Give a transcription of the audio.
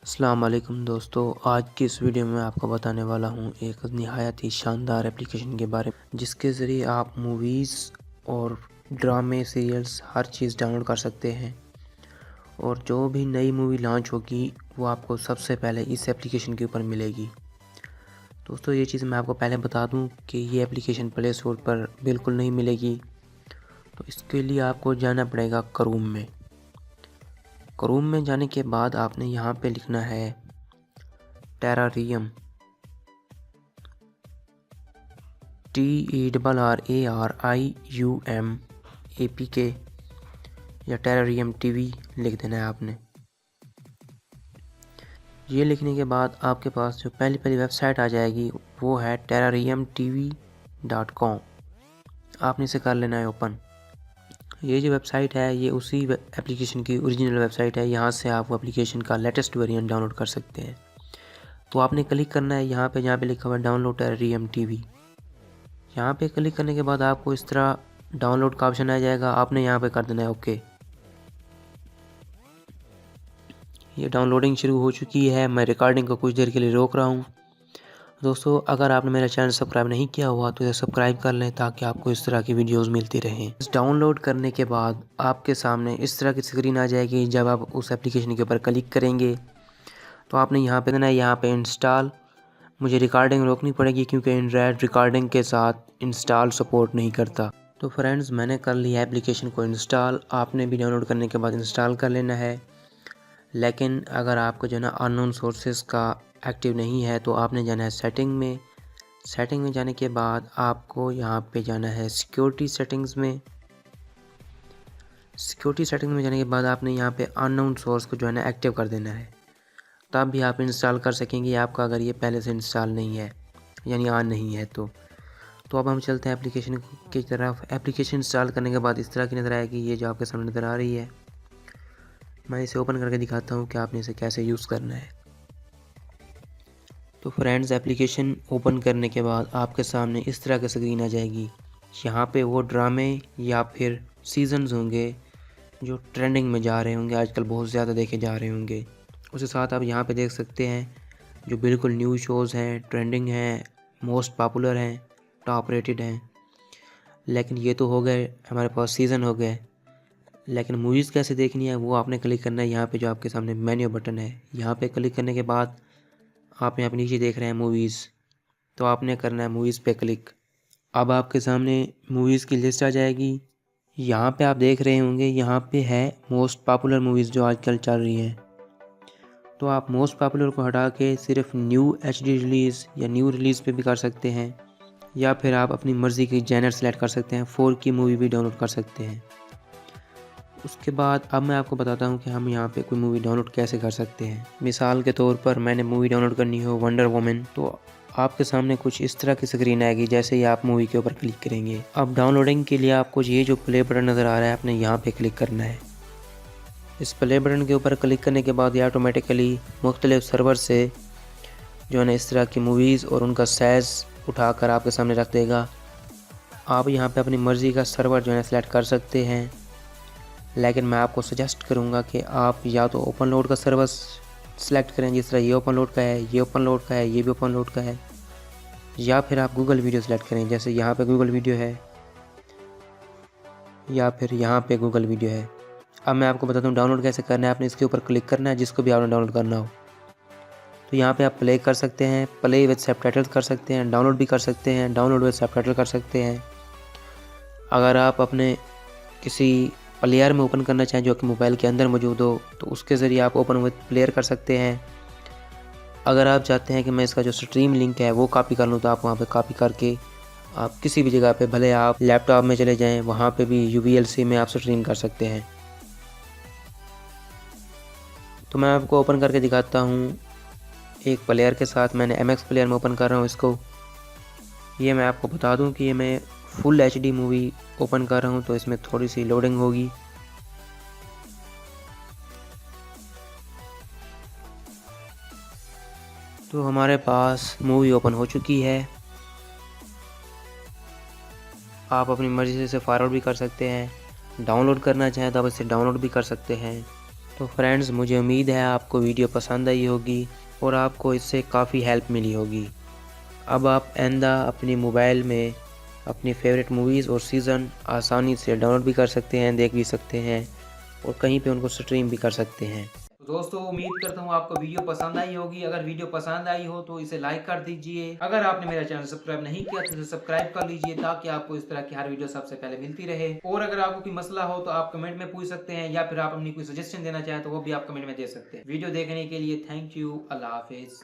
अस्सलाम वालेकुम दोस्तों, आज की इस वीडियो में आपको बताने वाला हूँ एक निहायत ही शानदार एप्लीकेशन के बारे में जिसके ज़रिए आप मूवीज़ और ड्रामे सीरियल्स हर चीज़ डाउनलोड कर सकते हैं। और जो भी नई मूवी लॉन्च होगी वो आपको सबसे पहले इस एप्लीकेशन के ऊपर मिलेगी। दोस्तों ये चीज़ मैं आपको पहले बता दूँ कि ये एप्लीकेशन प्ले स्टोर पर बिल्कुल नहीं मिलेगी। तो इसके लिए आपको जाना पड़ेगा क्रोम में। क्रोम में जाने के बाद आपने यहाँ पे लिखना है टेरारियम, TERRARIUM या टेरारियम TV लिख देना है आपने। ये लिखने के बाद आपके पास जो पहली वेबसाइट आ जाएगी वो है terrariumtv.com। आपने इसे कर लेना है ओपन। ये जो वेबसाइट है ये उसी एप्लीकेशन की ओरिजिनल वेबसाइट है। यहाँ से आप वो एप्लीकेशन का लेटेस्ट वेरिएंट डाउनलोड कर सकते हैं। तो आपने क्लिक करना है यहाँ पे जहाँ पे लिखा हुआ है डाउनलोड टेरारियम TV। यहाँ पे क्लिक करने के बाद आपको इस तरह डाउनलोड का ऑप्शन आ जाएगा। आपने यहाँ पे कर देना है ओके। ये डाउनलोडिंग शुरू हो चुकी है। मैं रिकॉर्डिंग को कुछ देर के लिए रोक रहा हूँ। दोस्तों अगर आपने मेरा चैनल सब्सक्राइब नहीं किया हुआ तो इसे सब्सक्राइब कर लें ताकि आपको इस तरह की वीडियोस मिलती रहें। इस डाउनलोड करने के बाद आपके सामने इस तरह की स्क्रीन आ जाएगी। जब आप उस एप्लीकेशन के ऊपर क्लिक करेंगे तो आपने यहाँ पे देना है यहाँ पे इंस्टॉल। मुझे रिकॉर्डिंग रोकनी पड़ेगी क्योंकि एंड्रॉयड रिकॉर्डिंग के साथ इंस्टॉल सपोर्ट नहीं करता। तो फ्रेंड्स मैंने कर लिया एप्लीकेशन को इंस्टॉल। आपने भी डाउनलोड करने के बाद इंस्टॉल कर लेना है। लेकिन अगर आपको जो है ना अननोन सोर्सेज का एक्टिव नहीं है तो आपने जाना है सेटिंग में। सेटिंग में जाने के बाद आपको यहाँ पे जाना है सिक्योरिटी सेटिंग्स में। सिक्योरिटी सेटिंग में जाने के बाद आपने यहाँ पे अननोन सोर्स को जो है ना एक्टिव कर देना है, तब भी आप इंस्टॉल कर सकेंगे आपका, अगर ये पहले से इंस्टॉल नहीं है यानी ऑन नहीं है तो अब हम चलते हैं एप्लीकेशन की तरफ। एप्लीकेशन इंस्टॉल करने के बाद इस तरह की नज़र आएगी। ये जो आपके सामने नज़र आ रही है, मैं इसे ओपन करके दिखाता हूँ कि आपने इसे कैसे यूज़ करना है। तो फ्रेंड्स एप्लीकेशन ओपन करने के बाद आपके सामने इस तरह की स्क्रीन आ जाएगी। यहाँ पे वो ड्रामे या फिर सीजन्स होंगे जो ट्रेंडिंग में जा रहे होंगे, आजकल बहुत ज़्यादा देखे जा रहे होंगे। उसके साथ आप यहाँ पे देख सकते हैं जो बिल्कुल न्यू शोज़ हैं, ट्रेंडिंग हैं, मोस्ट पॉपुलर हैं, टॉप रेटेड हैं। लेकिन ये तो हो गए हमारे पास सीज़न हो गए। लेकिन मूवीज़ कैसे देखनी है वो आपने क्लिक करना है यहाँ पे जो आपके सामने मेन्यू बटन है। यहाँ पे क्लिक करने के बाद आप यहाँ पे नीचे देख रहे हैं मूवीज़, तो आपने करना है मूवीज़ पे क्लिक। अब आपके सामने मूवीज़ की लिस्ट आ जाएगी। यहाँ पे आप देख रहे होंगे यहाँ पे है मोस्ट पॉपुलर मूवीज़ जो आजकल चल रही हैं। तो आप मोस्ट पॉपुलर को हटा के सिर्फ न्यू HD रिलीज़ या न्यू रिलीज़ पे भी कर सकते हैं, या फिर आप अपनी मर्ज़ी की जैनर सेलेक्ट कर सकते हैं। 4K मूवी भी डाउनलोड कर सकते हैं। उसके बाद अब मैं आपको बताता हूँ कि हम यहाँ पे कोई मूवी डाउनलोड कैसे कर सकते हैं। मिसाल के तौर पर मैंने मूवी डाउनलोड करनी हो वंडर वुमन, तो आपके सामने कुछ इस तरह की स्क्रीन आएगी जैसे ही आप मूवी के ऊपर क्लिक करेंगे। अब डाउनलोडिंग के लिए आपको ये जो प्ले बटन नज़र आ रहा है आपने यहाँ पे क्लिक करना है। इस प्ले बटन के ऊपर क्लिक करने के बाद ये ऑटोमेटिकली मुख्तलिफ सर्वर से जो है ना इस तरह की मूवीज़ और उनका साइज़ उठाकर आपके सामने रख देगा। आप यहाँ पे अपनी मर्ज़ी का सर्वर जो है सेलेक्ट कर सकते हैं, लेकिन मैं आपको सजेस्ट करूँगा कि आप या तो ओपन लोड का सर्वर सेलेक्ट करें, जिस तरह ये ओपन लोड का है, ये ओपन लोड का है, ये भी ओपन लोड का है, या फिर आप गूगल वीडियो सेलेक्ट करें, जैसे यहाँ पे गूगल वीडियो है या फिर यहाँ पे गूगल वीडियो है। अब मैं आपको बताता हूँ डाउनलोड कैसे करना है। आपने इसके ऊपर क्लिक करना है जिसको भी आपने डाउनलोड करना हो। तो यहाँ पे आप प्ले कर सकते हैं, प्ले विद सबटाइटल कर सकते हैं, डाउनलोड भी कर सकते हैं, डाउनलोड विद सबटाइटल कर सकते हैं। अगर आप अपने किसी प्लेयर में ओपन करना चाहें जो कि मोबाइल के अंदर मौजूद हो तो उसके ज़रिए आप ओपन विद प्लेयर कर सकते हैं। अगर आप चाहते हैं कि मैं इसका जो स्ट्रीम लिंक है वो कॉपी कर लूँ तो आप वहाँ पे कॉपी करके आप किसी भी जगह पे, भले आप लैपटॉप में चले जाएं, वहाँ पे भी UVLC में आप स्ट्रीम कर सकते हैं। तो मैं आपको ओपन करके दिखाता हूँ एक प्लेयर के साथ। मैंने MX प्लेयर में ओपन कर रहा हूँ इसको। ये मैं आपको बता दूँ कि ये मैं फुल HD मूवी ओपन कर रहा हूँ तो इसमें थोड़ी सी लोडिंग होगी। तो हमारे पास मूवी ओपन हो चुकी है। आप अपनी मर्ज़ी से इसे फॉरवर्ड भी कर सकते हैं, डाउनलोड करना चाहें तो आप इसे डाउनलोड भी कर सकते हैं। तो फ्रेंड्स, मुझे उम्मीद है आपको वीडियो पसंद आई होगी और आपको इससे काफ़ी हेल्प मिली होगी। अब आप आइंदा अपने मोबाइल में अपनी फेवरेट मूवीज़ और सीज़न आसानी से डाउनलोड भी कर सकते हैं, देख भी सकते हैं और कहीं पे उनको स्ट्रीम भी कर सकते हैं। तो दोस्तों, उम्मीद करता हूँ आपको वीडियो पसंद आई होगी। अगर वीडियो पसंद आई हो तो इसे लाइक कर दीजिए। अगर आपने मेरा चैनल सब्सक्राइब नहीं किया तो इसे सब्सक्राइब कर लीजिए, ताकि आपको इस तरह की हर वीडियो सबसे पहले मिलती रहे। और अगर आपको कोई मसला हो तो आप कमेंट में पूछ सकते हैं, या फिर आप अपनी कोई सजेशन देना चाहें तो वो भी आप कमेंट में दे सकते हैं। वीडियो देखने के लिए थैंक यू। Allah Hafiz.